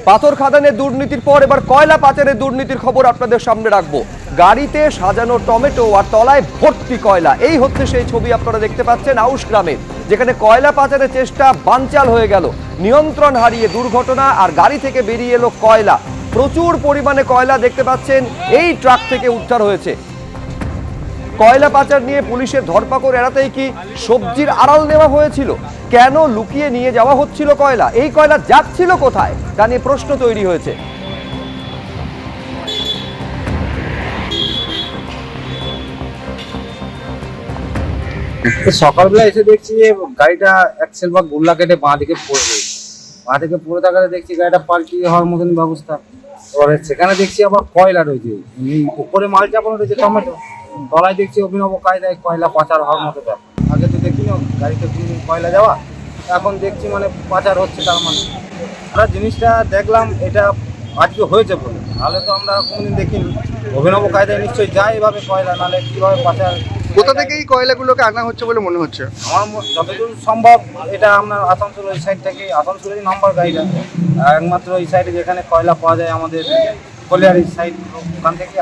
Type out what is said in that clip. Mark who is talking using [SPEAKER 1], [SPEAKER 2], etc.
[SPEAKER 1] পাথর খাদানের দুর্নীতির পর এবার কয়লা পাচারের দুর্নীতির খবর আপনাদের সামনে রাখবো। গাড়িতে সাজানো টমেটো আর তলায় ভর্তি কয়লা, এই হচ্ছে সেই ছবি আপনারা দেখতে পাচ্ছেন আউশ গ্রামে, যেখানে কয়লা পাচারের চেষ্টা বানচাল হয়ে গেল। নিয়ন্ত্রণ হারিয়ে দুর্ঘটনা, আর গাড়ি থেকে বেরিয়ে এলো কয়লা। প্রচুর পরিমাণে কয়লা দেখতে পাচ্ছেন এই ট্রাক থেকে উদ্ধার হয়েছে। কয়লা পাচার নিয়ে পুলিশের ধরপাকড় এড়াতেই কি সবজির আড়াল নেওয়া হয়েছিল? কেন লুকিয়ে নিয়ে যাওয়া হচ্ছিল কয়লা? এই কয়লা যাচ্ছিল কোথায় তা নিয়ে প্রশ্ন তৈরি হয়েছে।
[SPEAKER 2] সকালবেলা এসে দেখছি যে গাড়িটা অ্যাক্সেল বা গুল্লা কেটে বাঁ দিকে পড়ে রয়েছে। বাঁ দিকে পড়ে থাকাতে দেখছি গাড়িটা পাল্টি হওয়ার মতন ব্যবস্থা। এবারে সেখানে দেখছি আবার কয়লা রয়েছে, উপরে মাল চাপানো রয়েছে টমেটো, তলায় দেখছি অভিনব কায়দায় কয়লা পাচার হওয়ার মতো ব্যাপার। আগে তো দেখি না গাড়িতে কয়লা যাওয়া, এখন দেখছি মানে পাচার হচ্ছে। তার মানে আমরা জিনিসটা দেখলাম এটা আজকে হয়েছে বলে, নাহলে তো আমরা কোনোদিন দেখিনি। অভিনব কায়দায় নিশ্চয়ই যায় এভাবে কয়লা, নাহলে কীভাবে পাচার।
[SPEAKER 3] কোথা থেকে এই কয়লাগুলোকে আনা হচ্ছে বলে মনে হচ্ছে?
[SPEAKER 2] আমার যতদূর সম্ভব এটা আপনার আসানসোল ওই সাইড থেকে, আসানসোলেরই নাম্বার গাড়িটা, একমাত্র ওই সাইডে যেখানে কয়লা পাওয়া যায় আমাদের কলিয়ারি সাইড, ওখান থেকে